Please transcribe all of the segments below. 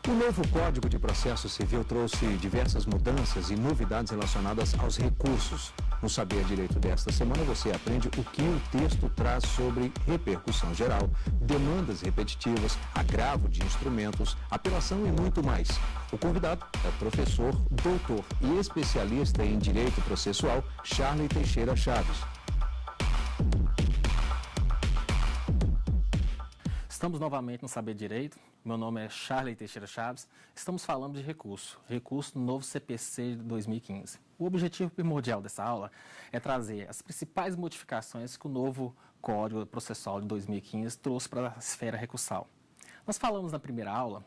O novo Código de Processo Civil trouxe diversas mudanças e novidades relacionadas aos recursos. No Saber Direito desta semana, você aprende o que o texto traz sobre repercussão geral, demandas repetitivas, agravo de instrumentos, apelação e muito mais. O convidado é o professor, doutor e especialista em Direito Processual, Charley Teixeira Chaves. Estamos novamente no Saber Direito. Meu nome é Charley Teixeira Chaves. Estamos falando de recurso do novo CPC de 2015. O objetivo primordial dessa aula é trazer as principais modificações que o novo Código Processual de 2015 trouxe para a esfera recursal. Nós falamos na primeira aula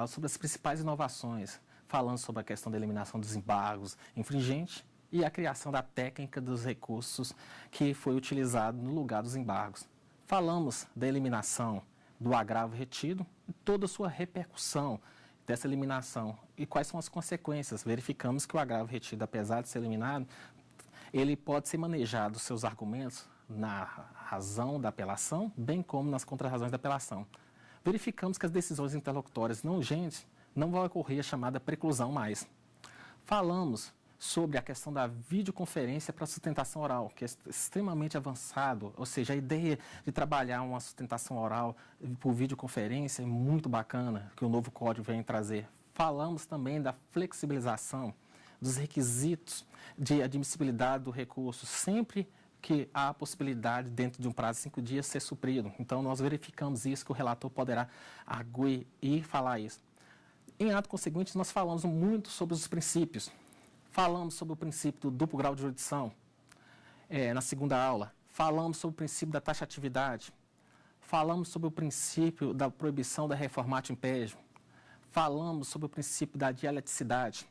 sobre as principais inovações, falando sobre a questão da eliminação dos embargos infringentes e a criação da técnica dos recursos que foi utilizado no lugar dos embargos. Falamos da eliminação do agravo retido e toda a sua repercussão dessa eliminação e quais são as consequências. Verificamos que o agravo retido, apesar de ser eliminado, ele pode ser manejado, seus argumentos, na razão da apelação, bem como nas contrarrazões da apelação. Verificamos que as decisões interlocutórias não urgentes não vai ocorrer a chamada preclusão mais. Falamos sobre a questão da videoconferência para sustentação oral, que é extremamente avançado, ou seja, a ideia de trabalhar uma sustentação oral por videoconferência é muito bacana, que o novo código vem trazer. Falamos também da flexibilização dos requisitos de admissibilidade do recurso, sempre que há a possibilidade, dentro de um prazo de 5 dias, ser suprido. Então, nós verificamos isso, que o relator poderá arguir e falar isso. Em ato conseguinte, nós falamos muito sobre os princípios. Falamos sobre o princípio do duplo grau de jurisdição na segunda aula. Falamos sobre o princípio da taxatividade. Falamos sobre o princípio da proibição da reformatio impédio. Falamos sobre o princípio da dialeticidade.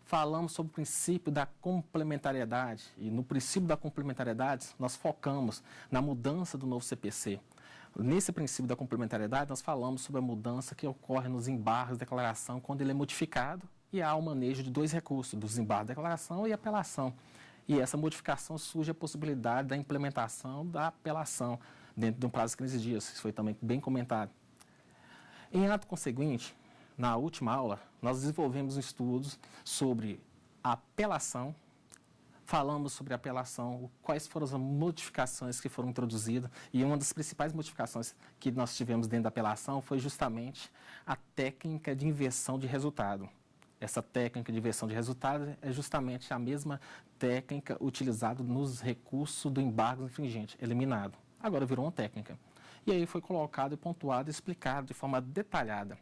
Falamos sobre o princípio da complementariedade. E no princípio da complementariedade, nós focamos na mudança do novo CPC. Nesse princípio da complementariedade, nós falamos sobre a mudança que ocorre nos embargos de declaração quando ele é modificado e há o manejo de 2 recursos, do desembargo de declaração e apelação. E essa modificação surge a possibilidade da implementação da apelação dentro de um prazo de 15 dias. Isso foi também bem comentado. Em ato conseguinte, na última aula, nós desenvolvemos estudos sobre a apelação, falamos sobre a apelação, quais foram as modificações que foram introduzidas, e uma das principais modificações que nós tivemos dentro da apelação foi justamente a técnica de inversão de resultado. Essa técnica de inversão de resultado é justamente a mesma técnica utilizada nos recursos do embargo infringente, eliminado. Agora virou uma técnica. E aí foi colocado, pontuado e explicado de forma detalhada.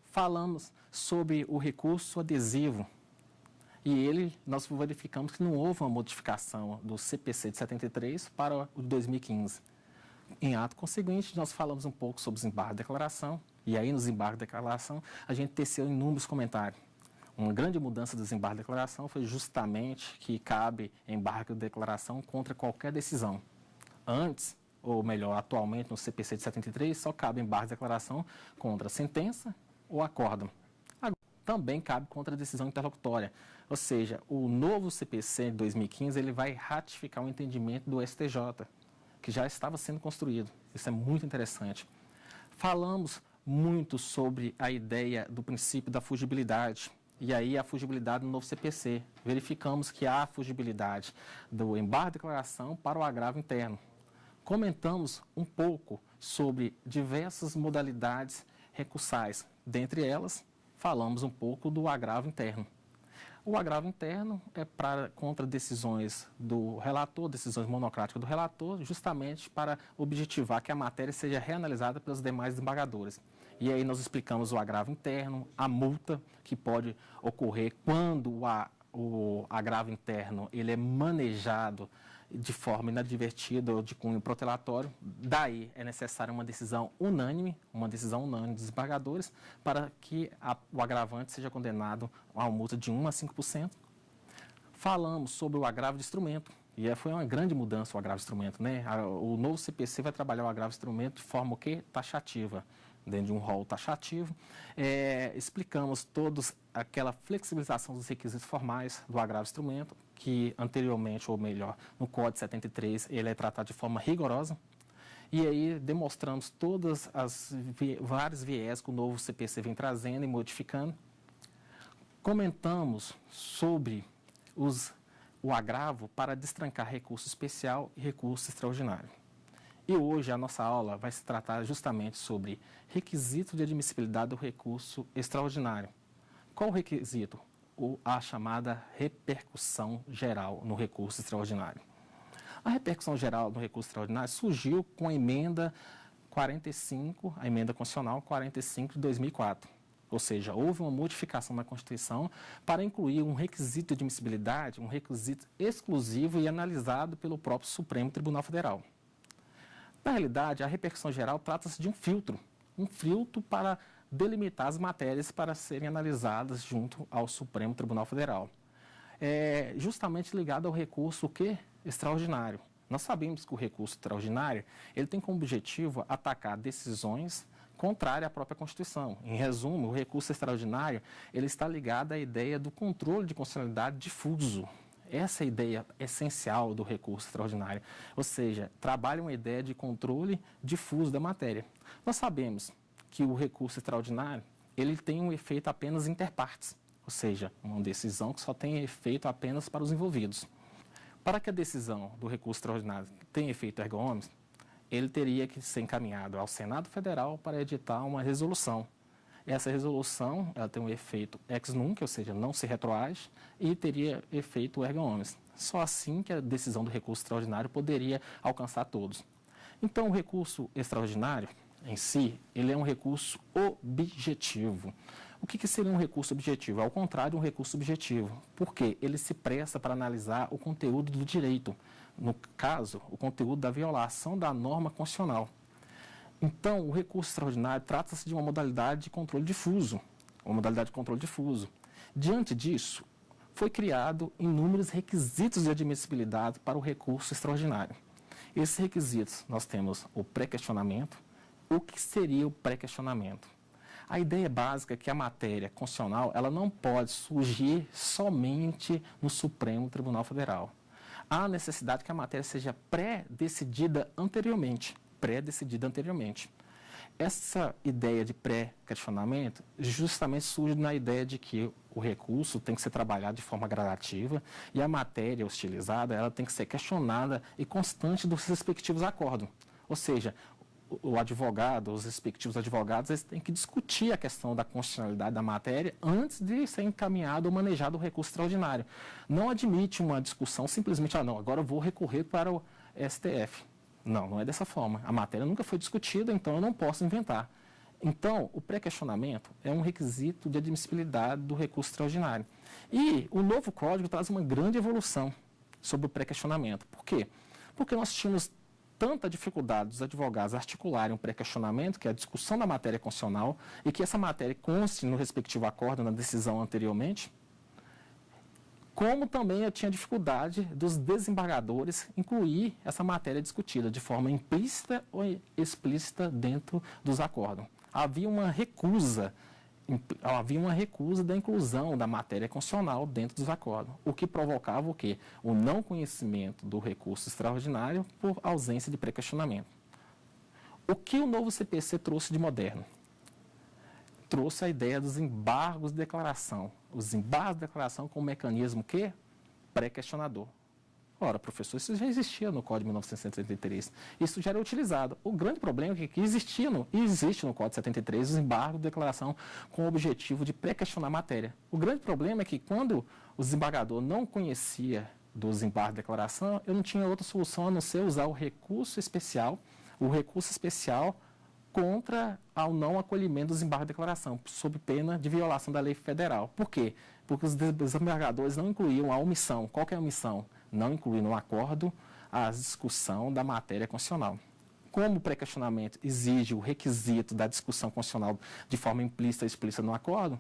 Falamos sobre o recurso adesivo. E nós verificamos que não houve uma modificação do CPC de 73 para o de 2015. Em ato conseguinte, nós falamos um pouco sobre os embargos de declaração. E aí, nos embargos de declaração, a gente teceu inúmeros comentários. Uma grande mudança do desembargo de declaração foi justamente que cabe embargo de declaração contra qualquer decisão. Antes, ou melhor, atualmente no CPC de 73, só cabe embargo de declaração contra sentença ou acórdão. Agora, também cabe contra decisão interlocutória. Ou seja, o novo CPC de 2015 ele vai ratificar o entendimento do STJ, que já estava sendo construído. Isso é muito interessante. Falamos muito sobre a ideia do princípio da fugibilidade. E aí a fugibilidade no novo CPC. Verificamos que há a fugibilidade do embargo de declaração para o agravo interno. Comentamos um pouco sobre diversas modalidades recursais. Dentre elas, falamos um pouco do agravo interno. O agravo interno é contra decisões do relator, decisões monocráticas do relator, justamente para objetivar que a matéria seja reanalisada pelos demais desembargadores. E aí nós explicamos o agravo interno, a multa que pode ocorrer quando o agravo interno ele é manejado de forma inadvertida ou de cunho protelatório. Daí é necessária uma decisão unânime dos desembargadores para que o agravante seja condenado a uma multa de 1 a 5%. Falamos sobre o agravo de instrumento. E foi uma grande mudança o agravo de instrumento, né? O novo CPC vai trabalhar o agravo de instrumento de forma taxativa, dentro de um rol taxativo. Explicamos todos aquela flexibilização dos requisitos formais do agravo de instrumento, que anteriormente, ou melhor, no Código 73, ele é tratado de forma rigorosa. E aí demonstramos todas as vários viés que o novo CPC vem trazendo e modificando. Comentamos sobre o agravo para destrancar recurso especial e recurso extraordinário. E hoje a nossa aula vai se tratar justamente sobre requisito de admissibilidade do recurso extraordinário. Qual o requisito? A chamada repercussão geral no recurso extraordinário. A repercussão geral no recurso extraordinário surgiu com a emenda 45, a emenda constitucional 45 de 2004. Ou seja, houve uma modificação na Constituição para incluir um requisito de admissibilidade, um requisito exclusivo e analisado pelo próprio Supremo Tribunal Federal. Na realidade, a repercussão geral trata-se de um filtro para delimitar as matérias para serem analisadas junto ao Supremo Tribunal Federal. É justamente ligado ao recurso extraordinário. Nós sabemos que o recurso extraordinário ele tem como objetivo atacar decisões contrárias à própria Constituição. Em resumo, o recurso extraordinário ele está ligado à ideia do controle de constitucionalidade difuso. Essa é a ideia essencial do recurso extraordinário, ou seja, trabalha uma ideia de controle difuso da matéria. Nós sabemos que o recurso extraordinário ele tem um efeito apenas inter partes, ou seja, uma decisão que só tem efeito apenas para os envolvidos. Para que a decisão do recurso extraordinário tenha efeito erga omnes, ele teria que ser encaminhado ao Senado Federal para editar uma resolução. Essa resolução ela tem um efeito ex nunc, ou seja, não se retroage, e teria efeito erga omnes. Só assim que a decisão do recurso extraordinário poderia alcançar todos. Então, o recurso extraordinário, em si, ele é um recurso objetivo. O que seria um recurso objetivo? Ao contrário de um recurso subjetivo, porque ele se presta para analisar o conteúdo do direito, no caso, o conteúdo da violação da norma constitucional. Então, o recurso extraordinário trata-se de uma modalidade de controle difuso, Diante disso, foi criado inúmeros requisitos de admissibilidade para o recurso extraordinário. Esses requisitos, nós temos o pré-questionamento. O que seria o pré-questionamento? A ideia básica é que a matéria constitucional ela não pode surgir somente no Supremo Tribunal Federal. Há necessidade que a matéria seja pré-decidida anteriormente. Essa ideia de pré-questionamento justamente surge na ideia de que o recurso tem que ser trabalhado de forma gradativa e a matéria hostilizada ela tem que ser questionada e constante dos respectivos acordos. Ou seja, o advogado, os respectivos advogados, eles têm que discutir a questão da constitucionalidade da matéria antes de ser encaminhado ou manejado o recurso extraordinário. Não admite uma discussão simplesmente, agora eu vou recorrer para o STF. Não é dessa forma. A matéria nunca foi discutida, então eu não posso inventar. Então, o pré-questionamento é um requisito de admissibilidade do recurso extraordinário. E o novo Código traz uma grande evolução sobre o pré-questionamento. Por quê? Porque nós tínhamos tanta dificuldade dos advogados articularem um pré-questionamento, que é a discussão da matéria constitucional, e que essa matéria conste no respectivo acordo, na decisão anteriormente, como também eu tinha dificuldade dos desembargadores incluir essa matéria discutida de forma implícita ou explícita dentro dos acordos. Havia uma recusa da inclusão da matéria constitucional dentro dos acordos, o que provocava o quê? O não conhecimento do recurso extraordinário por ausência de pré-questionamento. O que o novo CPC trouxe de moderno? Trouxe a ideia dos embargos de declaração. Os embargos de declaração com um mecanismo pré-questionador. Ora, professor, isso já existia no Código de 1973. Isso já era utilizado. O grande problema é que existe no Código de 73 os embargos de declaração com o objetivo de pré-questionar a matéria. O grande problema é que quando o desembargador não conhecia dos embargos de declaração, eu não tinha outra solução a não ser usar o recurso especial contra ao não acolhimento dos embargos de declaração, sob pena de violação da lei federal. Por quê? Porque os desembargadores não incluíam a omissão. Qual que é a omissão? Não incluir no acordo a discussão da matéria constitucional. Como o pré-questionamento exige o requisito da discussão constitucional de forma implícita e explícita no acordo,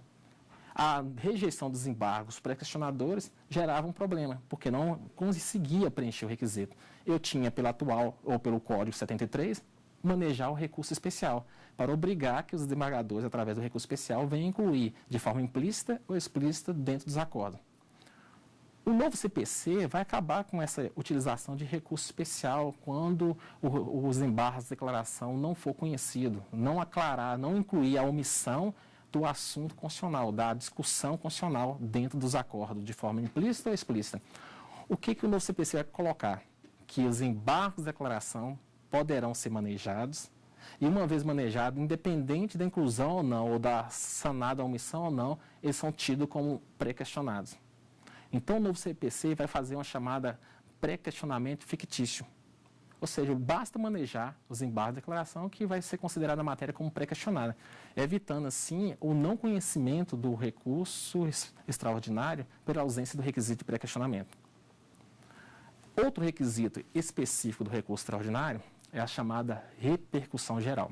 a rejeição dos embargos pré-questionadores gerava um problema, porque não conseguia preencher o requisito. Eu tinha, pela atual ou pelo Código 73, manejar o recurso especial, para obrigar que os desembargadores, através do recurso especial, venham incluir de forma implícita ou explícita dentro dos acordos. O novo CPC vai acabar com essa utilização de recurso especial quando os embargos de declaração não for conhecido, não aclarar, não incluir a omissão do assunto constitucional, da discussão constitucional dentro dos acordos, de forma implícita ou explícita. O que o novo CPC vai colocar? Que os embargos de declaração poderão ser manejados, e uma vez manejado, independente da inclusão ou não, ou da sanada omissão ou não, eles são tidos como pré-questionados. Então, o novo CPC vai fazer uma chamada pré-questionamento fictício. Ou seja, basta manejar os embargos de declaração que vai ser considerada a matéria como pré-questionada, evitando, assim, o não conhecimento do recurso extraordinário pela ausência do requisito de pré-questionamento. Outro requisito específico do recurso extraordinário é a chamada repercussão geral.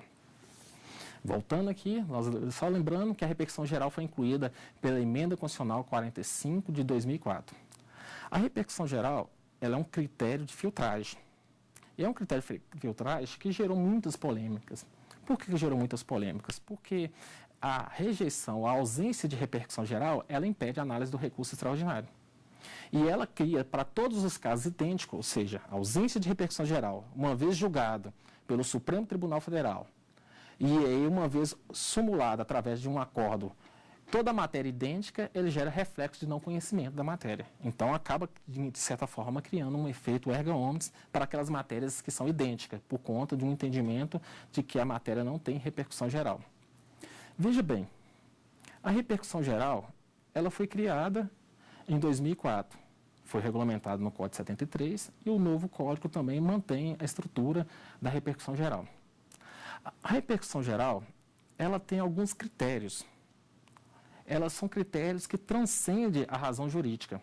Voltando aqui, só lembrando que a repercussão geral foi incluída pela Emenda Constitucional 45 de 2004. A repercussão geral, ela é um critério de filtragem. E é um critério de filtragem que gerou muitas polêmicas. Por que gerou muitas polêmicas? Porque a rejeição, a ausência de repercussão geral, ela impede a análise do recurso extraordinário. E ela cria, para todos os casos idênticos, ou seja, a ausência de repercussão geral, uma vez julgado pelo Supremo Tribunal Federal, e aí, uma vez simulada através de um acordo, toda a matéria idêntica, ele gera reflexo de não conhecimento da matéria. Então, acaba, de certa forma, criando um efeito erga omnes para aquelas matérias que são idênticas, por conta de um entendimento de que a matéria não tem repercussão geral. Veja bem, a repercussão geral, ela foi criada em 2004. Foi regulamentado no Código 73 e o novo Código também mantém a estrutura da repercussão geral. A repercussão geral, ela tem alguns critérios. Elas são critérios que transcendem a razão jurídica.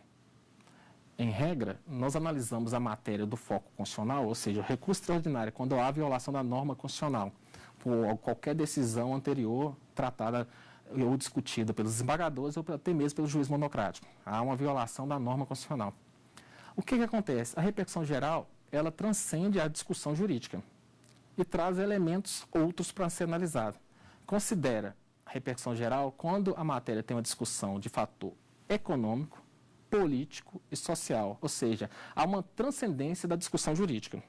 Em regra, nós analisamos a matéria do foco constitucional, ou seja, o recurso extraordinário, quando há violação da norma constitucional, por qualquer decisão anterior tratada ou discutida pelos desembargadores ou até mesmo pelo juiz monocrático. Há uma violação da norma constitucional. O que acontece? A repercussão geral, ela transcende a discussão jurídica e traz elementos outros para ser analisado. Considera a repercussão geral quando a matéria tem uma discussão de fator econômico, político e social, ou seja, há uma transcendência da discussão jurídica.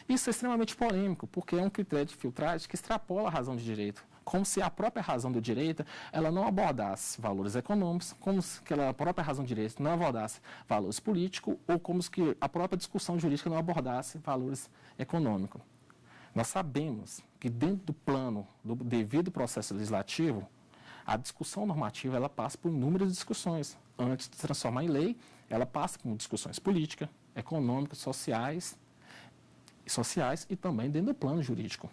Isso é extremamente polêmico, porque é um critério de filtragem que extrapola a razão de direito, como se a própria razão do direito ela não abordasse valores econômicos, como se a própria razão do direito não abordasse valores políticos, ou como se a própria discussão jurídica não abordasse valores econômicos. Nós sabemos que dentro do plano do devido processo legislativo, a discussão normativa ela passa por inúmeras discussões. Antes de se transformar em lei, ela passa por discussões políticas, econômicas, sociais e também dentro do plano jurídico.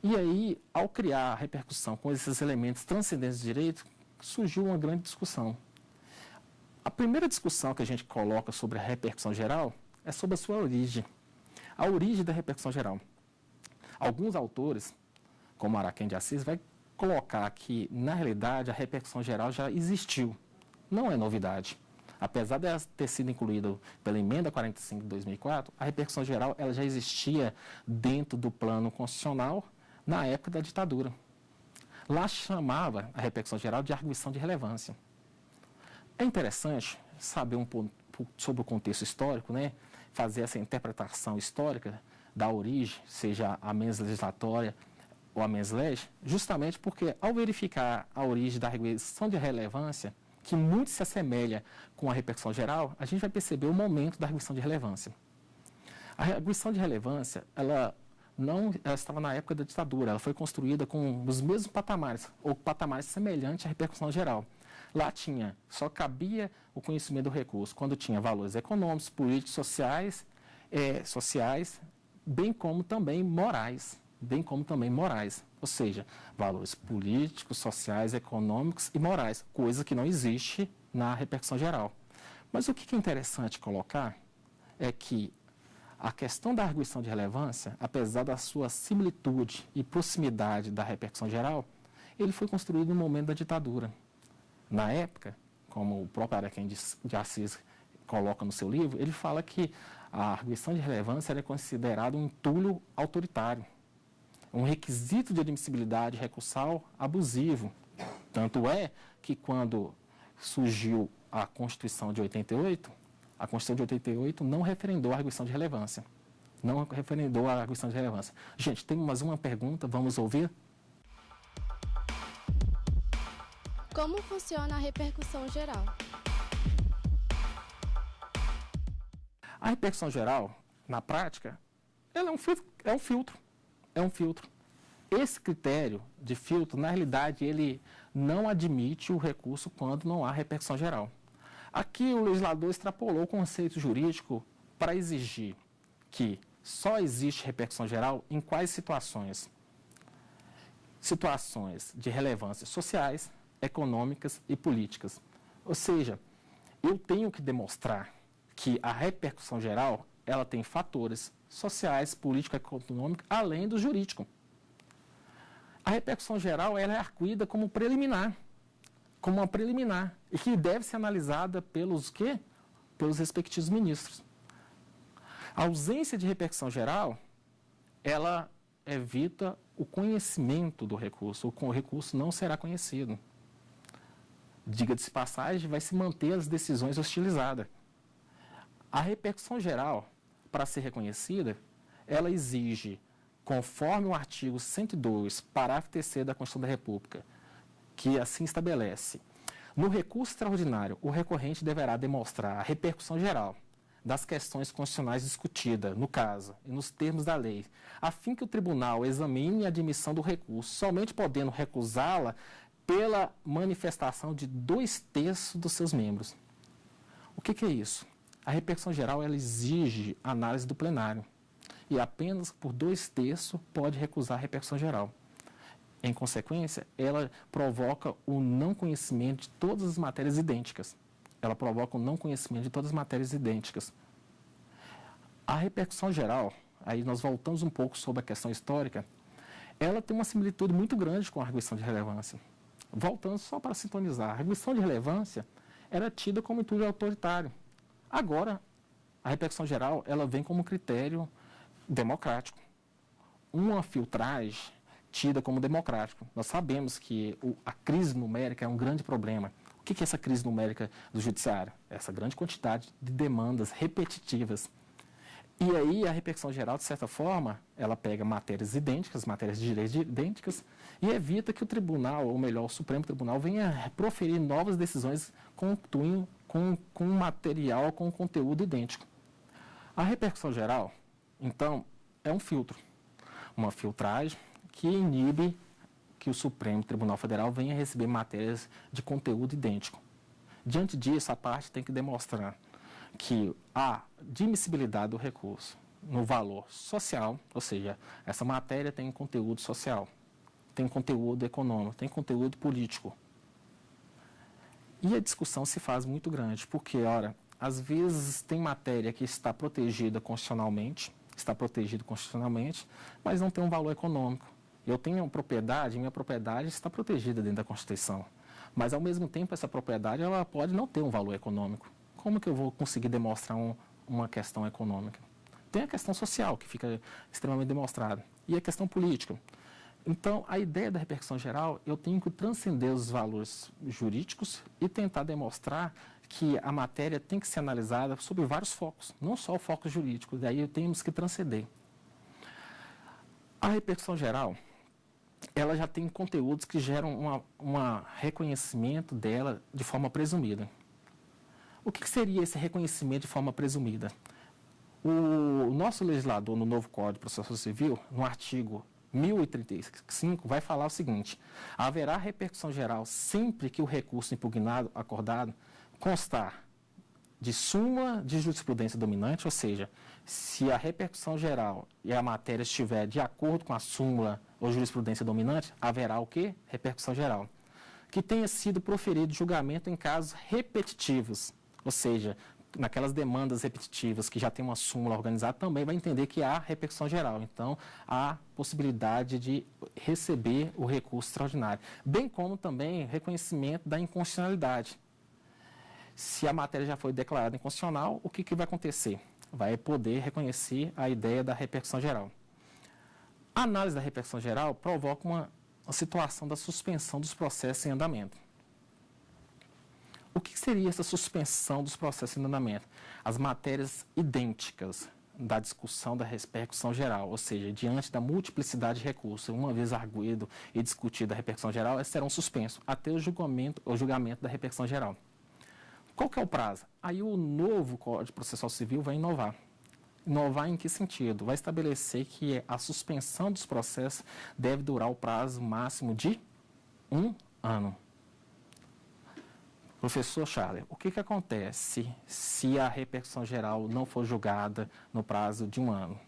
E aí, ao criar a repercussão com esses elementos transcendentes de direito, surgiu uma grande discussão. A primeira discussão que a gente coloca sobre a repercussão geral é sobre a sua origem. A origem da repercussão geral. Alguns autores, como Araquém de Assis, vai colocar que, na realidade, a repercussão geral já existiu. Não é novidade. Apesar de ela ter sido incluída pela Emenda 45 de 2004, a repercussão geral ela já existia dentro do plano constitucional na época da ditadura. Lá chamava a repercussão geral de arguição de relevância. É interessante saber um pouco sobre o contexto histórico, né? Fazer essa interpretação histórica da origem, seja a mens legislatória ou a mens legis, justamente porque, ao verificar a origem da arguição de relevância, que muito se assemelha com a repercussão geral, a gente vai perceber o momento da arguição de relevância. A arguição de relevância, ela estava na época da ditadura, ela foi construída com os mesmos patamares, ou patamares semelhantes à repercussão geral. Lá só cabia o conhecimento do recurso quando tinha valores econômicos, políticos, sociais, bem como também morais. Ou seja, valores políticos, sociais, econômicos e morais, coisa que não existe na repercussão geral. Mas o que é interessante colocar é que a questão da arguição de relevância, apesar da sua similitude e proximidade da repercussão geral, ele foi construído no momento da ditadura. Na época, como o próprio Araquém de Assis coloca no seu livro, ele fala que a arguição de relevância era considerada um entulho autoritário, um requisito de admissibilidade recursal abusivo. Tanto é que quando surgiu a Constituição de 88, A Constituição de 88 não referendou a arguição de relevância. Não referendou a arguição de relevância. Gente, tem mais uma pergunta, vamos ouvir? Como funciona a repercussão geral? A repercussão geral, na prática, ela é um filtro. É um filtro. Esse critério de filtro, na realidade, ele não admite o recurso quando não há repercussão geral. Aqui o legislador extrapolou o conceito jurídico para exigir que só existe repercussão geral em quais situações? Situações de relevância sociais, econômicas e políticas. Ou seja, eu tenho que demonstrar que a repercussão geral, ela tem fatores sociais, políticos, econômicos, além do jurídico. A repercussão geral, ela é arguida como preliminar, e que deve ser analisada pelos quê? Pelos respectivos ministros. A ausência de repercussão geral, ela evita o conhecimento do recurso, o recurso não será conhecido. Diga-se passagem, vai se manter as decisões hostilizadas. A repercussão geral, para ser reconhecida, ela exige, conforme o artigo 102, parágrafo 3º da Constituição da República, que assim estabelece, no recurso extraordinário, o recorrente deverá demonstrar a repercussão geral das questões constitucionais discutidas, no caso, e nos termos da lei, a fim que o tribunal examine a admissão do recurso, somente podendo recusá-la pela manifestação de 2/3 dos seus membros. O que é isso? A repercussão geral, ela exige análise do plenário, e apenas por 2/3 pode recusar a repercussão geral. Em consequência, ela provoca o não conhecimento de todas as matérias idênticas. Ela provoca o não conhecimento de todas as matérias idênticas. A repercussão geral, aí nós voltamos um pouco sobre a questão histórica, ela tem uma similitude muito grande com a arguição de relevância. Voltando só para sintonizar, a arguição de relevância era tida como intuito autoritário. Agora, a repercussão geral, ela vem como critério democrático. Uma filtragem tida como democrático. Nós sabemos que a crise numérica é um grande problema. O que é essa crise numérica do judiciário? Essa grande quantidade de demandas repetitivas. E aí a repercussão geral, de certa forma, ela pega matérias idênticas, matérias de direito idênticas, e evita que o tribunal, ou melhor, o Supremo Tribunal, venha proferir novas decisões com material, com conteúdo idêntico. A repercussão geral, então, é um filtro, uma filtragem que inibe que o Supremo Tribunal Federal venha receber matérias de conteúdo idêntico. Diante disso, a parte tem que demonstrar que a admissibilidade do recurso no valor social, ou seja, essa matéria tem conteúdo social, tem conteúdo econômico, tem conteúdo político. E a discussão se faz muito grande, porque, ora, às vezes tem matéria que está protegida constitucionalmente, mas não tem um valor econômico. Eu tenho uma propriedade, minha propriedade está protegida dentro da Constituição, mas ao mesmo tempo essa propriedade ela pode não ter um valor econômico. Como que eu vou conseguir demonstrar uma questão econômica? Tem a questão social, que fica extremamente demonstrada, e a questão política. Então, a ideia da repercussão geral, eu tenho que transcender os valores jurídicos e tentar demonstrar que a matéria tem que ser analisada sob vários focos, não só o foco jurídico, daí temos que transcender. A repercussão geral, ela já tem conteúdos que geram um reconhecimento dela de forma presumida. O que seria esse reconhecimento de forma presumida? O nosso legislador, no novo Código de Processo Civil, no artigo 1035, vai falar o seguinte: haverá repercussão geral sempre que o recurso impugnado, acordado, constar de súmula de jurisprudência dominante, ou seja, se a repercussão geral e a matéria estiver de acordo com a súmula ou jurisprudência dominante, haverá o quê? Repercussão geral. Que tenha sido proferido julgamento em casos repetitivos, ou seja, naquelas demandas repetitivas que já tem uma súmula organizada, também vai entender que há repercussão geral. Então, há possibilidade de receber o recurso extraordinário. Bem como também reconhecimento da inconstitucionalidade. Se a matéria já foi declarada inconstitucional, o que vai acontecer? Vai poder reconhecer a ideia da repercussão geral. A análise da repercussão geral provoca uma situação da suspensão dos processos em andamento. O que seria essa suspensão dos processos em andamento? As matérias idênticas da discussão da repercussão geral, ou seja, diante da multiplicidade de recursos, uma vez arguido e discutido a repercussão geral, elas serão suspensos até o julgamento da repercussão geral. Qual que é o prazo? Aí o novo Código Processual Civil vai inovar. Inovar em que sentido? Vai estabelecer que a suspensão dos processos deve durar o prazo máximo de 1 ano. Professor Charles, o que acontece se a repercussão geral não for julgada no prazo de 1 ano?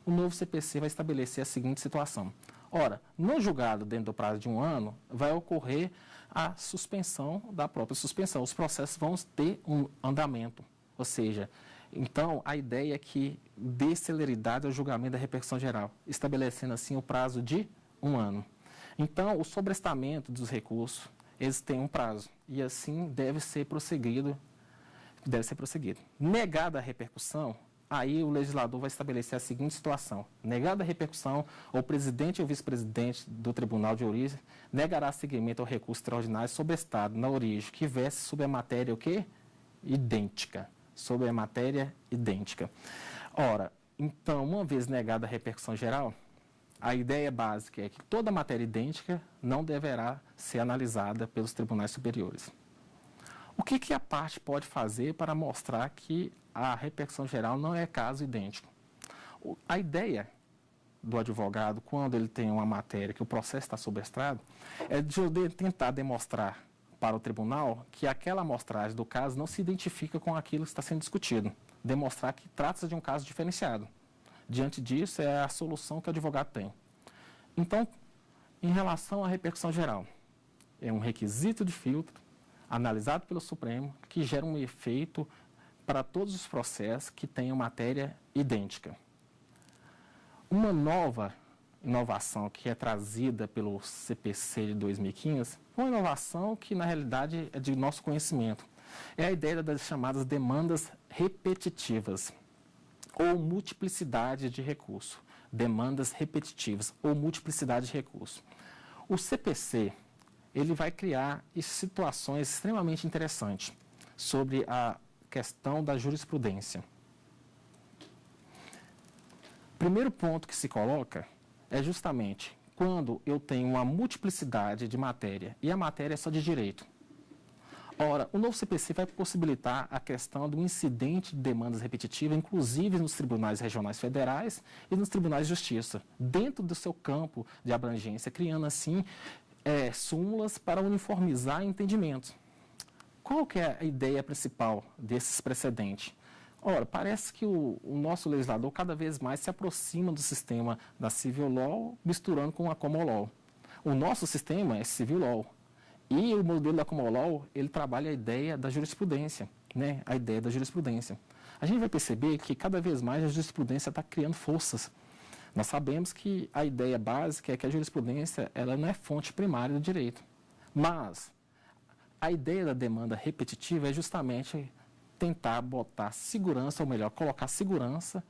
O novo CPC vai estabelecer a seguinte situação. Ora, não julgado dentro do prazo de 1 ano, vai ocorrer a suspensão da própria suspensão. Os processos vão ter um andamento. Ou seja, então a ideia é que dê celeridade ao julgamento da repercussão geral, estabelecendo assim o prazo de 1 ano. Então, o sobrestamento dos recursos, eles têm um prazo e assim deve ser prosseguido. Negada a repercussão, aí o legislador vai estabelecer a seguinte situação. Negada a repercussão, o presidente ou vice-presidente do Tribunal de Origem negará seguimento ao recurso extraordinário sobrestado na origem, que verse sobre a matéria o quê? Idêntica. Sobre a matéria idêntica. Ora, então, uma vez negada a repercussão geral, a ideia básica é que toda matéria idêntica não deverá ser analisada pelos tribunais superiores. O que a parte pode fazer para mostrar que a repercussão geral não é caso idêntico? A ideia do advogado, quando ele tem uma matéria que o processo está sobrestrado, é de tentar demonstrar para o tribunal que aquela amostragem do caso não se identifica com aquilo que está sendo discutido. Demonstrar que trata-se de um caso diferenciado. Diante disso, é a solução que o advogado tem. Então, em relação à repercussão geral, é um requisito de filtro analisado pelo Supremo que gera um efeito para todos os processos que tenham matéria idêntica. Uma nova inovação que é trazida pelo CPC de 2015, uma inovação que, na realidade, é de nosso conhecimento. É a ideia das chamadas demandas repetitivas ou multiplicidade de recurso. Demandas repetitivas ou multiplicidade de recurso. O CPC, ele vai criar situações extremamente interessantes sobre a questão da jurisprudência. Primeiro ponto que se coloca é justamente quando eu tenho uma multiplicidade de matéria e a matéria é só de direito. Ora, o novo CPC vai possibilitar a questão do incidente de demandas repetitivas, inclusive nos tribunais regionais federais e nos tribunais de justiça, dentro do seu campo de abrangência, criando assim súmulas para uniformizar entendimentos. Qual que é a ideia principal desses precedentes? Ora, parece que o nosso legislador cada vez mais se aproxima do sistema da Civil Law, misturando com a Common Law. O nosso sistema é Civil Law. E o modelo da Common Law, ele trabalha a ideia da jurisprudência, né? A ideia da jurisprudência. A gente vai perceber que cada vez mais a jurisprudência está criando forças. Nós sabemos que a ideia básica é que a jurisprudência ela não é fonte primária do direito. Mas a ideia da demanda repetitiva é justamente tentar botar segurança, ou melhor, colocar segurança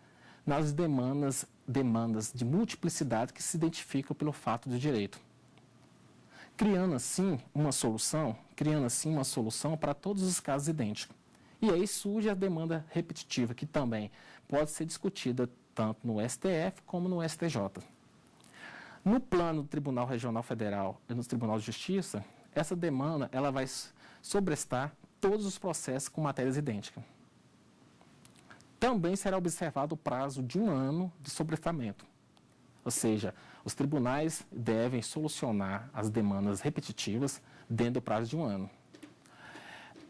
nas demandas de multiplicidade que se identificam pelo fato do direito. Criando assim uma solução para todos os casos idênticos. E aí surge a demanda repetitiva, que também pode ser discutida tanto no STF como no STJ. No plano do Tribunal Regional Federal e no Tribunal de Justiça, essa demanda ela vai sobrestar todos os processos com matérias idênticas. Também será observado o prazo de 1 ano de sobrestamento. Ou seja, os tribunais devem solucionar as demandas repetitivas dentro do prazo de 1 ano.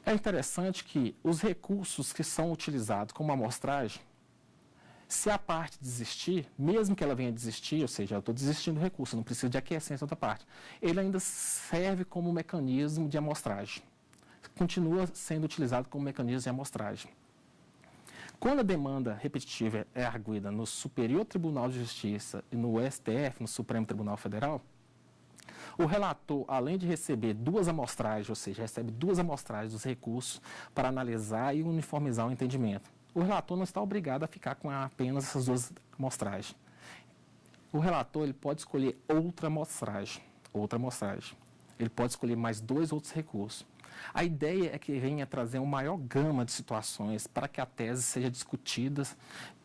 É interessante que os recursos que são utilizados como amostragem, se a parte desistir, mesmo que ela venha desistir, ou seja, eu estou desistindo do recurso, não preciso de aquiescência da outra parte, ele ainda serve como mecanismo de amostragem. Continua sendo utilizado como mecanismo de amostragem. Quando a demanda repetitiva é arguida no Superior Tribunal de Justiça e no STF, no Supremo Tribunal Federal, o relator, além de receber 2 amostragens, ou seja, recebe 2 amostragens dos recursos para analisar e uniformizar o entendimento. O relator não está obrigado a ficar com apenas essas 2 amostragens. O relator ele pode escolher outra amostragem. Ele pode escolher mais 2 outros recursos. A ideia é que venha trazer uma maior gama de situações para que a tese seja discutida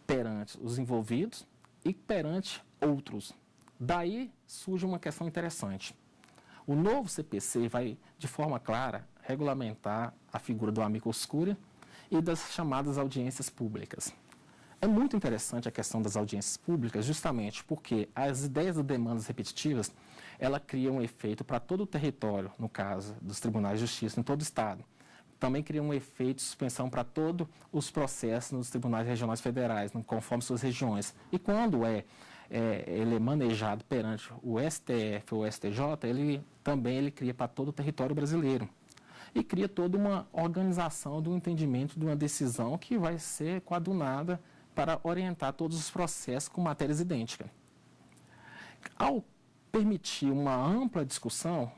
perante os envolvidos e perante outros. Daí surge uma questão interessante. O novo CPC vai, de forma clara, regulamentar a figura do amicus curiae e das chamadas audiências públicas. É muito interessante a questão das audiências públicas, justamente porque as ideias de demandas repetitivas, ela cria um efeito para todo o território, no caso dos tribunais de justiça, em todo o Estado. Também cria um efeito de suspensão para todos os processos nos tribunais regionais federais, conforme suas regiões. E quando ele é manejado perante o STF ou o STJ, ele cria para todo o território brasileiro. E cria toda uma organização do entendimento de uma decisão que vai ser coadunada para orientar todos os processos com matérias idênticas. Ao permitir uma ampla discussão,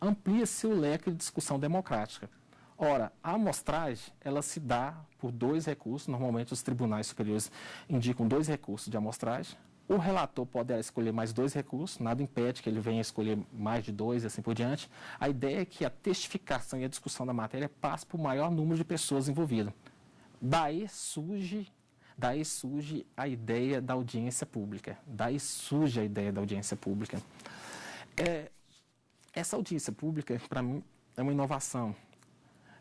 amplia-se o leque de discussão democrática. Ora, a amostragem, ela se dá por 2 recursos, normalmente os tribunais superiores indicam 2 recursos de amostragem. O relator poderá escolher mais 2 recursos, nada impede que ele venha escolher mais de 2 e assim por diante. A ideia é que a testificação e a discussão da matéria passe por maior número de pessoas envolvidas. Daí surge a ideia da audiência pública. Essa audiência pública, para mim, é uma inovação,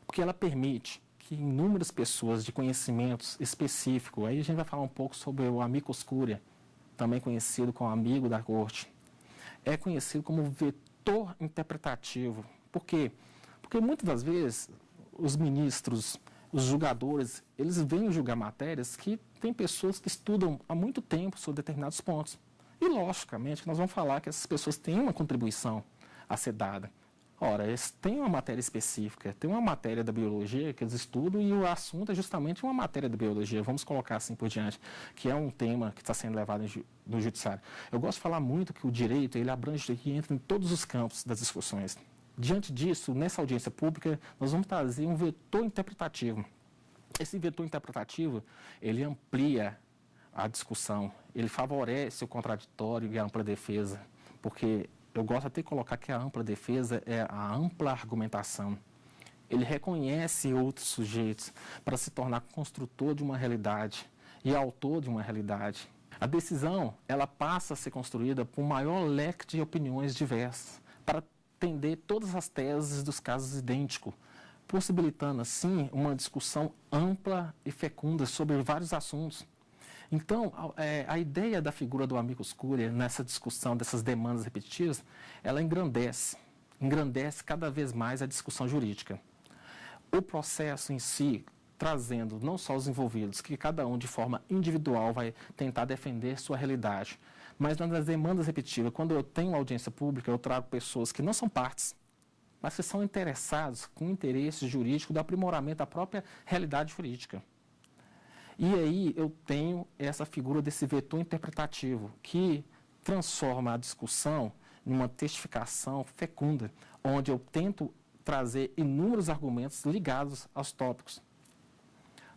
porque ela permite que inúmeras pessoas de conhecimentos específicos, aí a gente vai falar um pouco sobre o amicus curiae, também conhecido como amigo da corte, é conhecido como vetor interpretativo. Por quê? Porque muitas das vezes os ministros, os julgadores, eles vêm julgar matérias que tem pessoas que estudam há muito tempo sobre determinados pontos. E, logicamente, nós vamos falar que essas pessoas têm uma contribuição a ser dada. Ora, eles têm uma matéria específica, tem uma matéria da biologia que eles estudam e o assunto é justamente uma matéria da biologia, vamos colocar assim por diante, que é um tema que está sendo levado no judiciário. Eu gosto de falar muito que o direito, ele abrange e entra em todos os campos das discussões. Diante disso, nessa audiência pública, nós vamos trazer um vetor interpretativo. Esse vetor interpretativo, ele amplia a discussão, ele favorece o contraditório e a ampla defesa, porque eu gosto até de colocar que a ampla defesa é a ampla argumentação. Ele reconhece outros sujeitos para se tornar construtor de uma realidade e autor de uma realidade. A decisão, ela passa a ser construída por um maior leque de opiniões diversas, para atender todas as teses dos casos idênticos, possibilitando, assim, uma discussão ampla e fecunda sobre vários assuntos. Então, a ideia da figura do amicus curiae nessa discussão dessas demandas repetitivas, ela engrandece cada vez mais a discussão jurídica. O processo em si, trazendo não só os envolvidos, que cada um de forma individual vai tentar defender sua realidade, mas nas demandas repetitivas, quando eu tenho uma audiência pública, eu trago pessoas que não são partes, mas que são interessados com interesse jurídico do aprimoramento da própria realidade jurídica. E aí eu tenho essa figura desse vetor interpretativo, que transforma a discussão em uma testificação fecunda, onde eu tento trazer inúmeros argumentos ligados aos tópicos.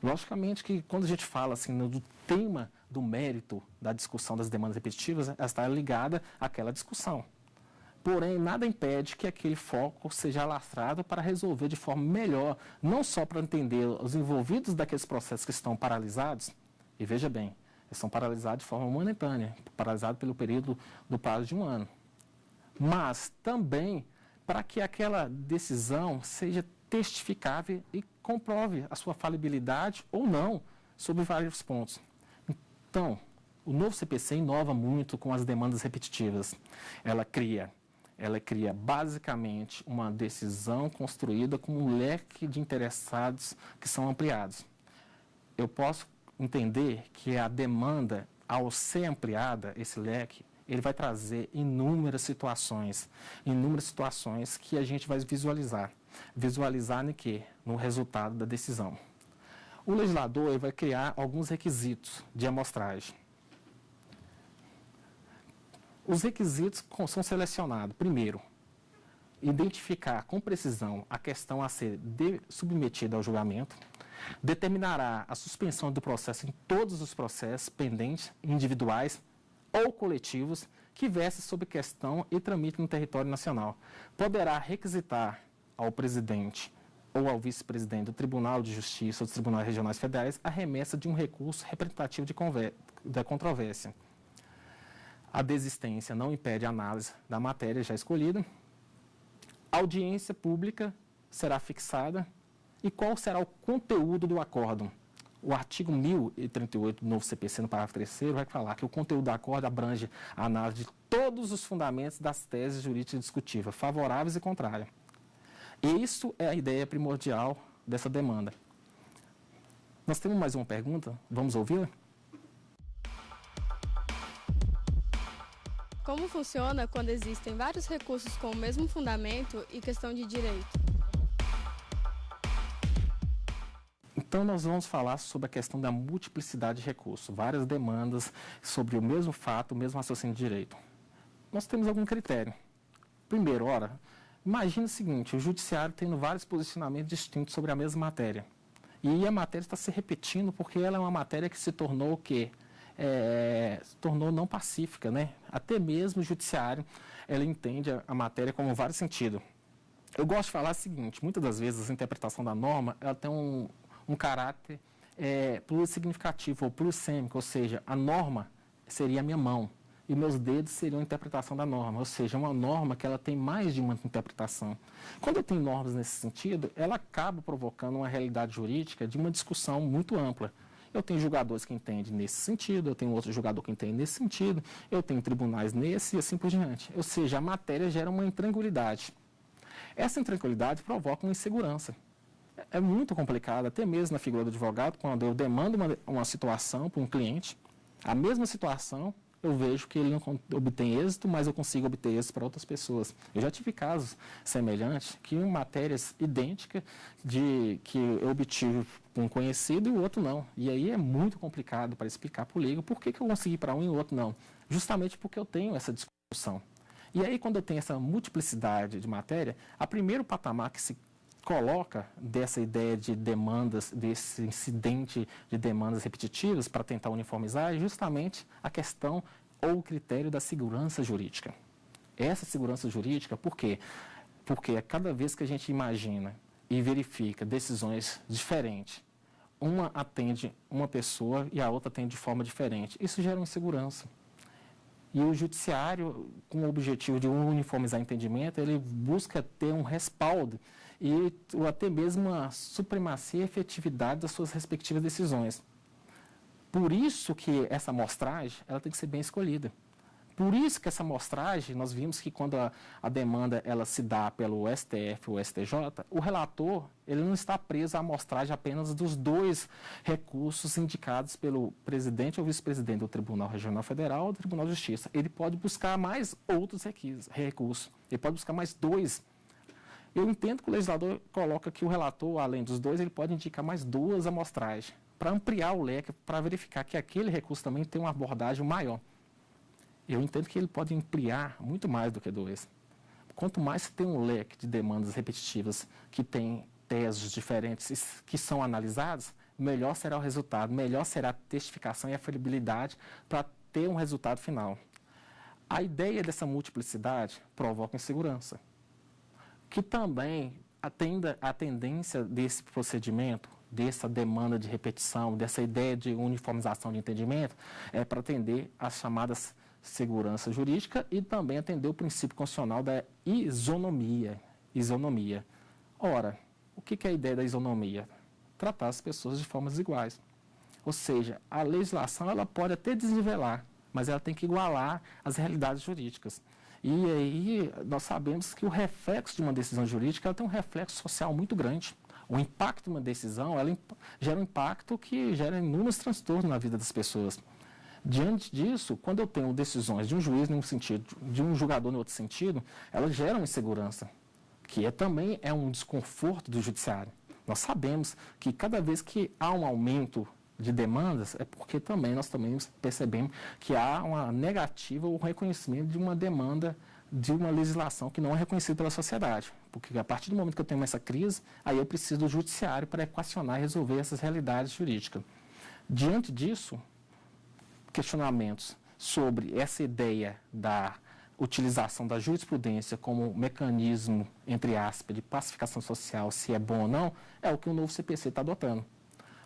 Logicamente que quando a gente fala assim, do tema, do mérito da discussão das demandas repetitivas, ela está ligada àquela discussão. Porém, nada impede que aquele foco seja alastrado para resolver de forma melhor, não só para entender os envolvidos daqueles processos que estão paralisados, e veja bem, eles são paralisados de forma momentânea, paralisados pelo período do prazo de 1 ano, mas também para que aquela decisão seja testificável e comprove a sua falibilidade ou não sobre vários pontos. Então, o novo CPC inova muito com as demandas repetitivas. Ela cria basicamente uma decisão construída com um leque de interessados que são ampliados. Eu posso entender que a demanda, ao ser ampliada, esse leque, ele vai trazer inúmeras situações que a gente vai visualizar. Visualizar no quê? No resultado da decisão. O legislador ele vai criar alguns requisitos de amostragem. Os requisitos são selecionados. Primeiro, identificar com precisão a questão a ser submetida ao julgamento, determinará a suspensão do processo em todos os processos pendentes, individuais ou coletivos, que versem sobre questão e tramitem no território nacional. Poderá requisitar ao presidente ou ao vice-presidente do Tribunal de Justiça ou dos Tribunais Regionais Federais a remessa de um recurso representativo da controvérsia. A desistência não impede a análise da matéria já escolhida. A audiência pública será fixada. E qual será o conteúdo do acórdão? O artigo 1038 do novo CPC, no parágrafo 3º, vai falar que o conteúdo do acórdão abrange a análise de todos os fundamentos das teses jurídicas discutíveis, favoráveis e contrárias. Isso é a ideia primordial dessa demanda. Nós temos mais uma pergunta, vamos ouvi-la? Como funciona quando existem vários recursos com o mesmo fundamento e questão de direito? Então, nós vamos falar sobre a questão da multiplicidade de recursos, várias demandas sobre o mesmo fato, o mesmo raciocínio de direito. Nós temos algum critério. Primeiro, imagine o seguinte, o judiciário tendo vários posicionamentos distintos sobre a mesma matéria. E a matéria está se repetindo porque ela é uma matéria que se tornou o quê? Se tornou não pacífica, né? Até mesmo o judiciário, ela entende a matéria como vários sentidos. Eu gosto de falar o seguinte, muitas das vezes a interpretação da norma, ela tem um caráter plurissignificativo ou plurissêmico, ou seja, a norma seria a minha mão e meus dedos seriam a interpretação da norma, ou seja, uma norma que ela tem mais de uma interpretação. Quando eu tenho normas nesse sentido, ela acaba provocando uma realidade jurídica de uma discussão muito ampla. Eu tenho julgadores que entendem nesse sentido, eu tenho outro julgador que entende nesse sentido, eu tenho tribunais nesse e assim por diante. Ou seja, a matéria gera uma intranquilidade. Essa intranquilidade provoca uma insegurança. É muito complicado, até mesmo na figura do advogado, quando eu demando uma situação para um cliente, a mesma situação, eu vejo que ele não obtém êxito, mas eu consigo obter êxito para outras pessoas. Eu já tive casos semelhantes, que em matérias idênticas, que eu obtive com um conhecido e o outro não. E aí é muito complicado para explicar para o leigo por que eu consegui para um e o outro não. Justamente porque eu tenho essa discussão. E aí, quando eu tenho essa multiplicidade de matéria, a primeiro patamar que se coloca dessa ideia de demandas, desse incidente de demandas repetitivas para tentar uniformizar é justamente a questão ou o critério da segurança jurídica. Essa segurança jurídica, por quê? Porque cada vez que a gente imagina e verifica decisões diferentes, uma atende uma pessoa e a outra atende de forma diferente, isso gera uma insegurança. E o judiciário, com o objetivo de uniformizar entendimento, ele busca ter um respaldo e até mesmo a supremacia e efetividade das suas respectivas decisões. Por isso que essa amostragem ela tem que ser bem escolhida. Por isso que essa amostragem, nós vimos que quando a demanda ela se dá pelo STF ou STJ, o relator ele não está preso à amostragem apenas dos dois recursos indicados pelo presidente ou vice-presidente do Tribunal Regional Federal ou do Tribunal de Justiça. Ele pode buscar mais outros recursos, ele pode buscar mais dois. Eu entendo que o legislador coloca que o relator, além dos dois, ele pode indicar mais duas amostragens, para ampliar o leque, para verificar que aquele recurso também tem uma abordagem maior. Eu entendo que ele pode ampliar muito mais do que dois. Quanto mais se tem um leque de demandas repetitivas que tem teses diferentes que são analisadas, melhor será o resultado, melhor será a testificação e a aferibilidade para ter um resultado final. A ideia dessa multiplicidade provoca insegurança, que também a tendência desse procedimento, dessa demanda de repetição, dessa ideia de uniformização de entendimento, é para atender às chamadas segurança jurídica e também atender o princípio constitucional da isonomia. Ora, o que é a ideia da isonomia? Tratar as pessoas de formas iguais. Ou seja, a legislação ela pode até desnivelar, mas ela tem que igualar as realidades jurídicas. E aí nós sabemos que o reflexo de uma decisão jurídica ela tem um reflexo social muito grande. O impacto de uma decisão ela gera um impacto que gera inúmeros transtornos na vida das pessoas. Diante disso, quando eu tenho decisões de um juiz em um sentido, de um julgador em outro sentido, elas geram insegurança, que também é um desconforto do judiciário. Nós sabemos que cada vez que há um aumento de demandas, é porque também nós também percebemos que há uma negativa ou reconhecimento de uma demanda de uma legislação que não é reconhecida pela sociedade. Porque a partir do momento que eu tenho essa crise, aí eu preciso do judiciário para equacionar e resolver essas realidades jurídicas. Diante disso, questionamentos sobre essa ideia da utilização da jurisprudência como mecanismo, entre aspas, de pacificação social, se é bom ou não, é o que o novo CPC está adotando.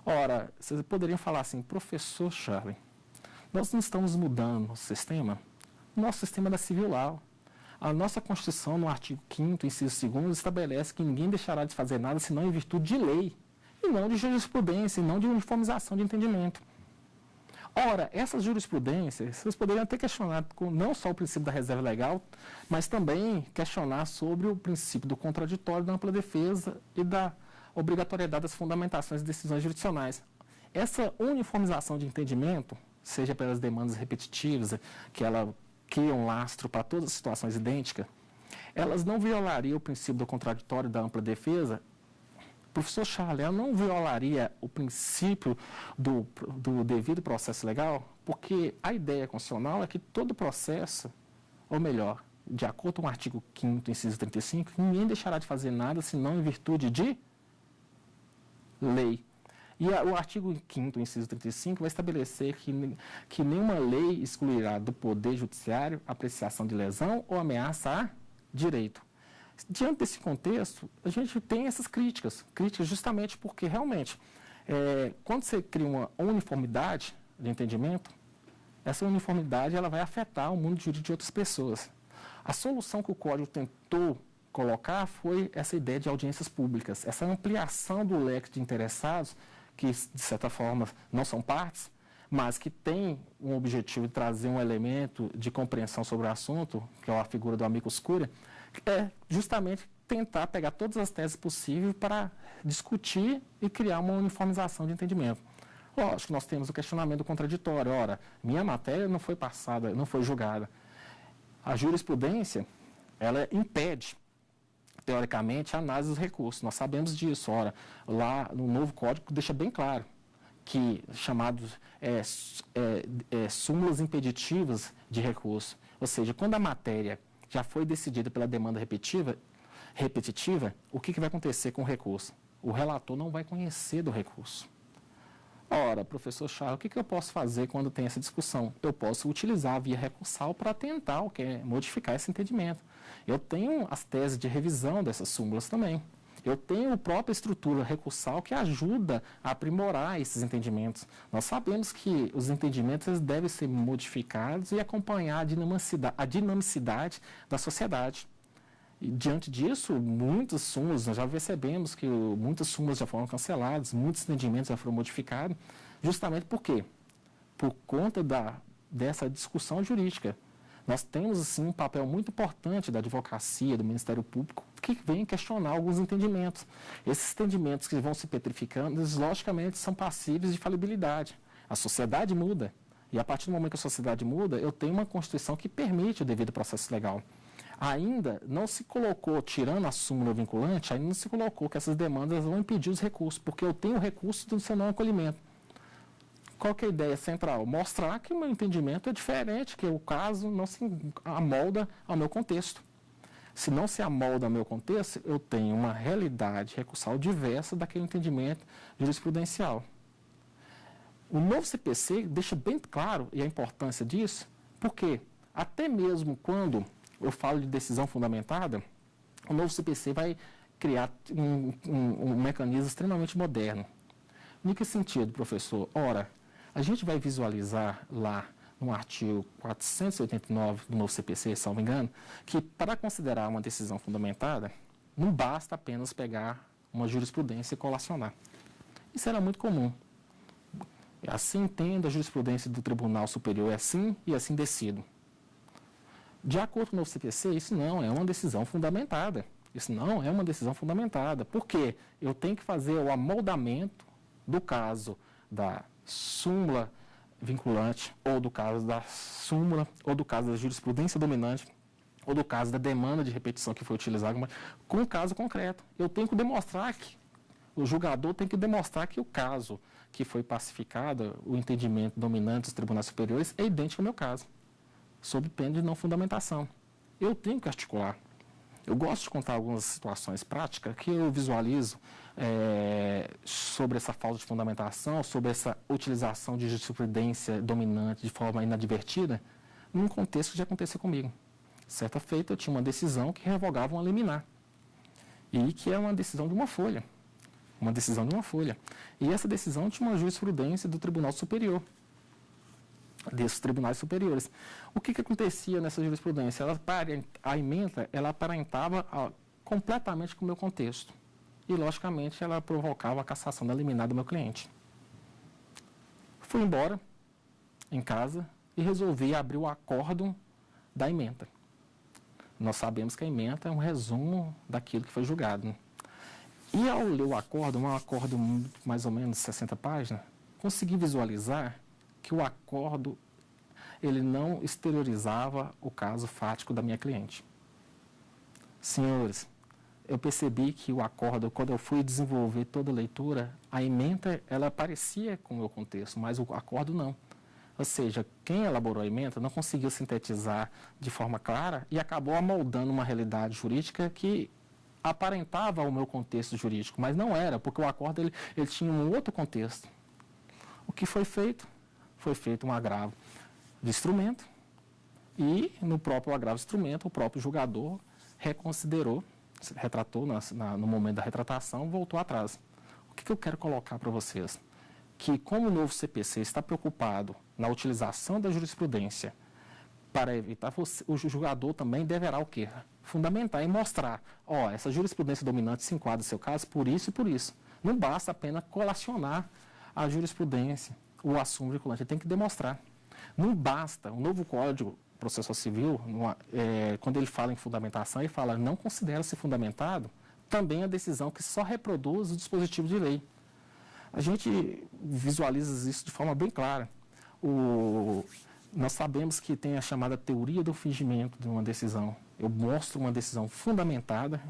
Ora, vocês poderiam falar assim, professor Charlie, nós não estamos mudando nosso sistema é da civil law. A nossa Constituição, no artigo 5º, inciso 2º, estabelece que ninguém deixará de fazer nada senão em virtude de lei, e não de jurisprudência, e não de uniformização de entendimento. Ora, essas jurisprudências, vocês poderiam ter questionado não só o princípio da reserva legal, mas também questionar sobre o princípio do contraditório, da ampla defesa e da obrigatoriedade das fundamentações e decisões jurisdicionais. Essa uniformização de entendimento, seja pelas demandas repetitivas, que ela cria um lastro para todas as situações idênticas, elas não violariam o princípio do contraditório e da ampla defesa. Professor Charlie, ela não violaria o princípio do devido processo legal? Porque a ideia constitucional é que todo processo, ou melhor, de acordo com o artigo 5º, inciso 35, ninguém deixará de fazer nada senão em virtude de lei. E o artigo 5º, inciso 35, vai estabelecer que nenhuma lei excluirá do Poder Judiciário apreciação de lesão ou ameaça a direito. Diante desse contexto, a gente tem essas críticas justamente porque, realmente, quando você cria uma uniformidade de entendimento, essa uniformidade ela vai afetar o mundo jurídico de outras pessoas. A solução que o Código tentou colocar foi essa ideia de audiências públicas, essa ampliação do leque de interessados, que, de certa forma, não são partes, mas que tem um objetivo de trazer um elemento de compreensão sobre o assunto, que é a figura do amicus curiae, é justamente tentar pegar todas as teses possíveis para discutir e criar uma uniformização de entendimento. Lógico que nós temos o questionamento do contraditório. Ora, minha matéria não foi passada, não foi julgada. A jurisprudência, ela impede, teoricamente, a análise dos recursos. Nós sabemos disso. Ora, lá no novo código deixa bem claro que chamados súmulas impeditivas de recurso. Ou seja, quando a matéria já foi decidida pela demanda repetitiva, o que vai acontecer com o recurso? O relator não vai conhecer do recurso. Ora, professor Charles, o que eu posso fazer quando tem essa discussão? Eu posso utilizar a via recursal para tentar modificar esse entendimento. Eu tenho as teses de revisão dessas súmulas também. Eu tenho a própria estrutura recursal que ajuda a aprimorar esses entendimentos. Nós sabemos que os entendimentos devem ser modificados e acompanhar a dinamicidade da sociedade. E, diante disso, muitas súmulas, nós já percebemos que muitas súmulas já foram canceladas, muitos entendimentos já foram modificados, justamente por quê? Por conta dessa discussão jurídica. Nós temos, assim, um papel muito importante da advocacia, do Ministério Público, que vem questionar alguns entendimentos. Esses entendimentos que vão se petrificando, eles, logicamente, são passíveis de falibilidade. A sociedade muda. E, a partir do momento que a sociedade muda, eu tenho uma Constituição que permite o devido processo legal. Ainda não se colocou, tirando a súmula vinculante, ainda não se colocou que essas demandas vão impedir os recursos, porque eu tenho o recurso do seu não acolhimento. Qual que é a ideia central? Mostrar que o meu entendimento é diferente, que o caso não se amolda ao meu contexto. Se não se amolda ao meu contexto, eu tenho uma realidade recursal diversa daquele entendimento jurisprudencial. O novo CPC deixa bem claro a importância disso, porque até mesmo quando eu falo de decisão fundamentada, o novo CPC vai criar um mecanismo extremamente moderno. Em que sentido, professor? Ora, a gente vai visualizar lá no artigo 489 do novo CPC, salvo engano, que para considerar uma decisão fundamentada, não basta apenas pegar uma jurisprudência e colacionar. Isso era muito comum. Assim entendo a jurisprudência do Tribunal Superior, é assim e assim decido. De acordo com o novo CPC, isso não é uma decisão fundamentada. Isso não é uma decisão fundamentada. Por quê? Eu tenho que fazer o amoldamento do caso da súmula vinculante, ou do caso da súmula, ou do caso da jurisprudência dominante, ou do caso da demanda de repetição que foi utilizada, com o caso concreto. Eu tenho que demonstrar que, o julgador tem que demonstrar que o caso que foi pacificado, o entendimento dominante dos tribunais superiores, é idêntico ao meu caso, sob pena de não fundamentação. Eu tenho que articular. Eu gosto de contar algumas situações práticas que eu visualizo sobre essa falta de fundamentação, sobre essa utilização de jurisprudência dominante de forma inadvertida, num contexto que já aconteceu comigo. Certa feita, eu tinha uma decisão que revogava uma liminar. E que é uma decisão de uma folha. Uma decisão de uma folha. E essa decisão tinha uma jurisprudência do Tribunal Superior. Desses tribunais superiores. O que acontecia nessa jurisprudência? A ementa, ela aparentava completamente com o meu contexto. E, logicamente, ela provocava a cassação da liminar do meu cliente. Fui embora, em casa, e resolvi abrir o acórdão da ementa. Nós sabemos que a ementa é um resumo daquilo que foi julgado, né? E ao ler o acórdão, um acórdão mais ou menos 60 páginas, consegui visualizar que o acórdão ele não exteriorizava o caso fático da minha cliente. Senhores, eu percebi que o acórdão, quando eu fui desenvolver toda a leitura, a ementa ela parecia com o meu contexto, mas o acórdão não. Ou seja, quem elaborou a ementa não conseguiu sintetizar de forma clara e acabou amoldando uma realidade jurídica que aparentava o meu contexto jurídico, mas não era, porque o acórdão ele tinha um outro contexto. O que foi feito? Foi feito um agravo de instrumento e no próprio agravo de instrumento o próprio julgador reconsiderou, retratou no momento da retratação, voltou atrás. O que eu quero colocar para vocês? Que como o novo CPC está preocupado na utilização da jurisprudência para evitar, o julgador também deverá o quê? Fundamentar e mostrar, essa jurisprudência dominante se enquadra no seu caso por isso e por isso. Não basta apenas colacionar a jurisprudência, o assunto vinculante, ele tem que demonstrar. Não basta, o novo Código Processual Civil, quando ele fala em fundamentação, ele fala, não considera-se fundamentado também a decisão que só reproduz o dispositivo de lei. A gente visualiza isso de forma bem clara. Nós sabemos que tem a chamada teoria do fingimento de uma decisão. Eu mostro uma decisão fundamentada,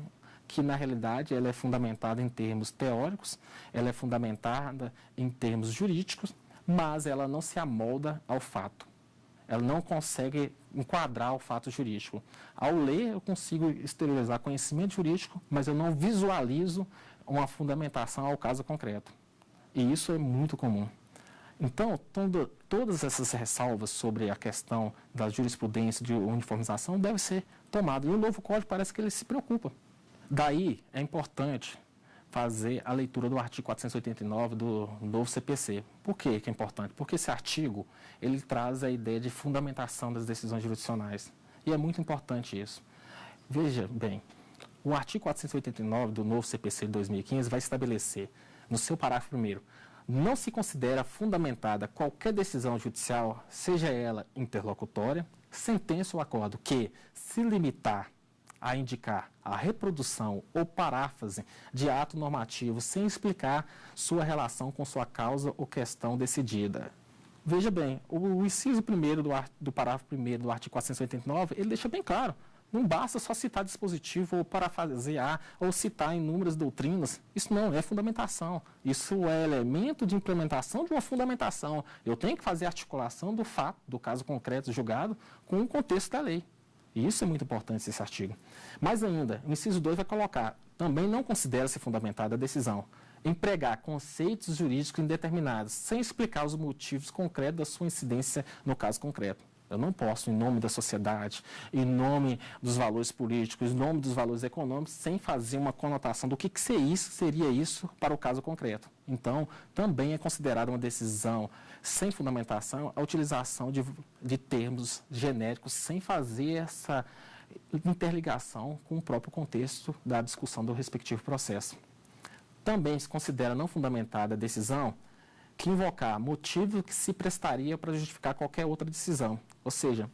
que na realidade ela é fundamentada em termos teóricos, ela é fundamentada em termos jurídicos, mas ela não se amolda ao fato. Ela não consegue enquadrar o fato jurídico. Ao ler, eu consigo exteriorizar conhecimento jurídico, mas eu não visualizo uma fundamentação ao caso concreto. E isso é muito comum. Então, todas essas ressalvas sobre a questão da jurisprudência de uniformização devem ser tomadas. E o novo Código parece que ele se preocupa. Daí, é importante fazer a leitura do artigo 489 do novo CPC. Por que é importante? Porque esse artigo, ele traz a ideia de fundamentação das decisões jurisdicionais. E é muito importante isso. Veja bem, o artigo 489 do novo CPC de 2015 vai estabelecer, no seu parágrafo 1º, não se considera fundamentada qualquer decisão judicial, seja ela interlocutória, sentença ou acordo, que se limitar a indicar a reprodução ou paráfrase de ato normativo sem explicar sua relação com sua causa ou questão decidida. Veja bem, o inciso 1º do parágrafo 1º do artigo 489, ele deixa bem claro. Não basta só citar dispositivo ou parafrasear ou citar inúmeras doutrinas. Isso não é fundamentação. Isso é elemento de implementação de uma fundamentação. Eu tenho que fazer a articulação do fato, do caso concreto julgado, com o contexto da lei. E isso é muito importante, esse artigo. Mais ainda, o inciso 2 vai colocar, também não considera-se fundamentada a decisão, empregar conceitos jurídicos indeterminados, sem explicar os motivos concretos da sua incidência no caso concreto. Eu não posso, em nome da sociedade, em nome dos valores políticos, em nome dos valores econômicos, sem fazer uma conotação do que seria isso para o caso concreto. Então, também é considerada uma decisão sem fundamentação a utilização de termos genéricos, sem fazer essa interligação com o próprio contexto da discussão do respectivo processo. Também se considera não fundamentada a decisão que invocar motivo que se prestaria para justificar qualquer outra decisão. Ou seja,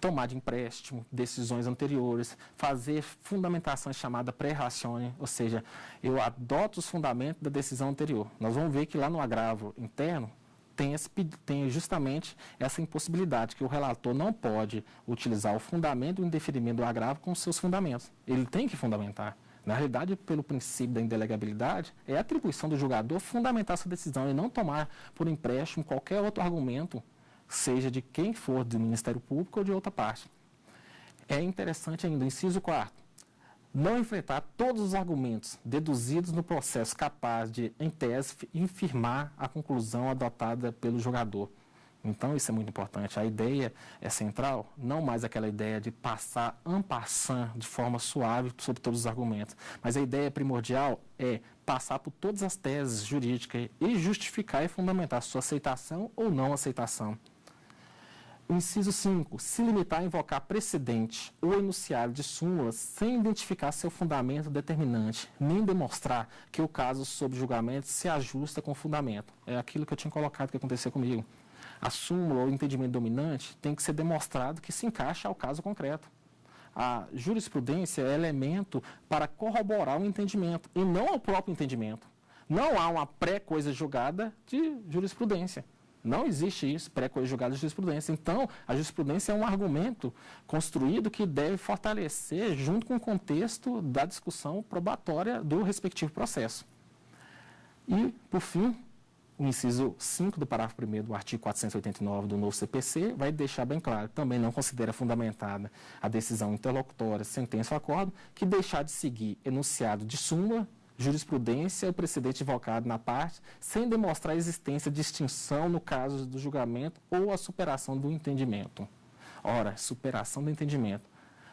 tomar de empréstimo, decisões anteriores, fazer fundamentações chamada pré-ratione, ou seja, eu adoto os fundamentos da decisão anterior. Nós vamos ver que lá no agravo interno tem justamente essa impossibilidade, que o relator não pode utilizar o fundamento do indeferimento do agravo com os seus fundamentos. Ele tem que fundamentar. Na realidade, pelo princípio da indelegabilidade, é atribuição do julgador fundamentar essa decisão e não tomar por empréstimo qualquer outro argumento, seja de quem for, do Ministério Público ou de outra parte. É interessante ainda, inciso 4º, não enfrentar todos os argumentos deduzidos no processo capaz de, em tese, infirmar a conclusão adotada pelo julgador. Então, isso é muito importante. A ideia é central, não mais aquela ideia de passar en passant, de forma suave, sobre todos os argumentos. Mas a ideia primordial é passar por todas as teses jurídicas e justificar e fundamentar sua aceitação ou não aceitação. Inciso 5. Se limitar a invocar precedente ou enunciado de súmulas sem identificar seu fundamento determinante, nem demonstrar que o caso sob julgamento se ajusta com o fundamento. É aquilo que eu tinha colocado que aconteceu comigo. A súmula ou entendimento dominante tem que ser demonstrado que se encaixa ao caso concreto. A jurisprudência é elemento para corroborar o entendimento e não o próprio entendimento. Não há uma pré-coisa julgada de jurisprudência. Não existe isso, pré-coisa julgada de jurisprudência. Então, a jurisprudência é um argumento construído que deve fortalecer junto com o contexto da discussão probatória do respectivo processo. E, por fim, o inciso 5 do parágrafo 1º do artigo 489 do novo CPC vai deixar bem claro, também não considera fundamentada a decisão interlocutória, sentença ou acordo, que deixar de seguir enunciado de súmula, jurisprudência ou precedente invocado na parte, sem demonstrar a existência de extinção no caso do julgamento ou a superação do entendimento. Ora, superação do entendimento.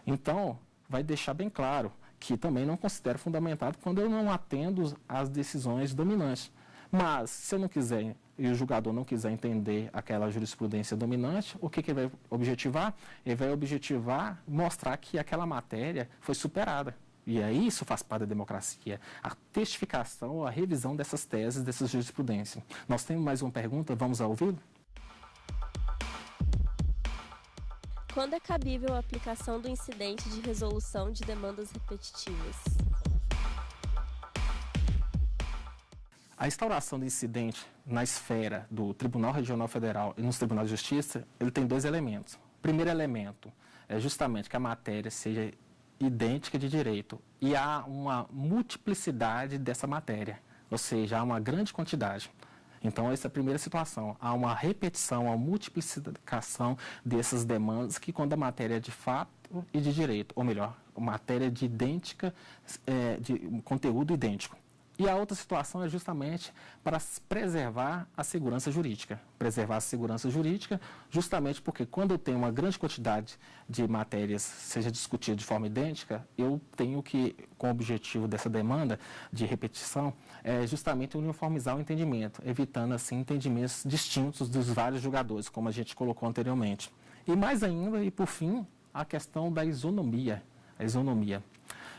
Então, vai deixar bem claro que também não considera fundamentado quando eu não atendo às decisões dominantes. Mas, se eu não quiser, e o julgador não quiser entender aquela jurisprudência dominante, o que ele vai objetivar? Ele vai objetivar mostrar que aquela matéria foi superada. E aí isso faz parte da democracia, a testificação, a revisão dessas teses, dessas jurisprudências. Nós temos mais uma pergunta, vamos ao ouvido? Quando é cabível a aplicação do incidente de resolução de demandas repetitivas? A instauração do incidente na esfera do Tribunal Regional Federal e nos Tribunais de Justiça, ele tem dois elementos. O primeiro elemento é justamente que a matéria seja idêntica de direito e há uma multiplicidade dessa matéria, ou seja, há uma grande quantidade. Então, essa é a primeira situação. Há uma repetição, uma multiplicação dessas demandas que quando a matéria é de fato e de direito, ou melhor, matéria de idêntica, de conteúdo idêntico. E a outra situação é justamente para preservar a segurança jurídica. Preservar a segurança jurídica justamente porque quando eu tenho uma grande quantidade de matérias, seja discutida de forma idêntica, eu tenho que, com o objetivo dessa demanda de repetição, justamente uniformizar o entendimento, evitando assim entendimentos distintos dos vários julgadores, como a gente colocou anteriormente. E mais ainda, e por fim, a questão da isonomia. A isonomia.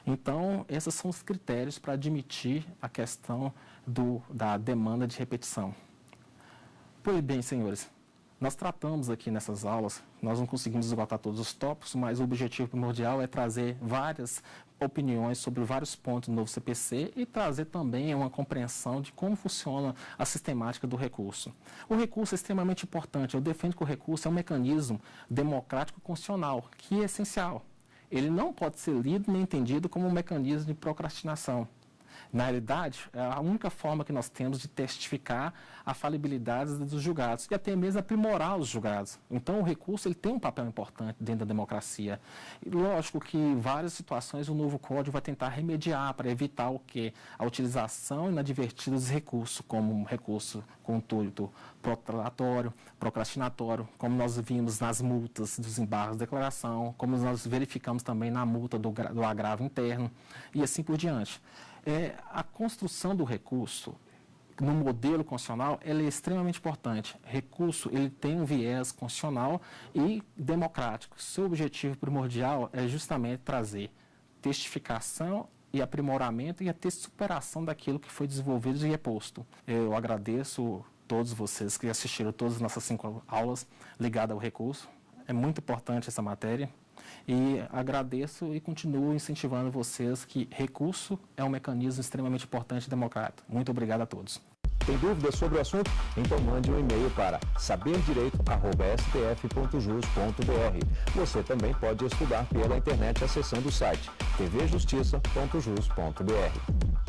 Então, esses são os critérios para admitir a questão da demanda de repetição. Pois bem, senhores, nós tratamos aqui nessas aulas, nós não conseguimos esgotar todos os tópicos, mas o objetivo primordial é trazer várias opiniões sobre vários pontos do novo CPC e trazer também uma compreensão de como funciona a sistemática do recurso. O recurso é extremamente importante. Eu defendo que o recurso é um mecanismo democrático constitucional, que é essencial. Ele não pode ser lido nem entendido como um mecanismo de procrastinação. Na realidade, é a única forma que nós temos de testificar a falibilidade dos julgados e até mesmo aprimorar os julgados. Então, o recurso ele tem um papel importante dentro da democracia. E, lógico que em várias situações o novo código vai tentar remediar para evitar o quê? A utilização inadvertida dos recursos, como um recurso com intuito protelatório, procrastinatório, como nós vimos nas multas dos embargos de declaração, como nós verificamos também na multa do agravo interno e assim por diante. A construção do recurso no modelo constitucional ela é extremamente importante. Recurso ele tem um viés constitucional e democrático. Seu objetivo primordial é justamente trazer testificação e aprimoramento e até superação daquilo que foi desenvolvido e exposto. Eu agradeço todos vocês que assistiram todas as nossas 5 aulas ligadas ao recurso. É muito importante essa matéria. E agradeço e continuo incentivando vocês que recurso é um mecanismo extremamente importante e democrático. Muito obrigado a todos. Tem dúvidas sobre o assunto? Então mande um e-mail para saberdireito@stf.jus.br. Você também pode estudar pela internet acessando o site tvjustiça.jus.br.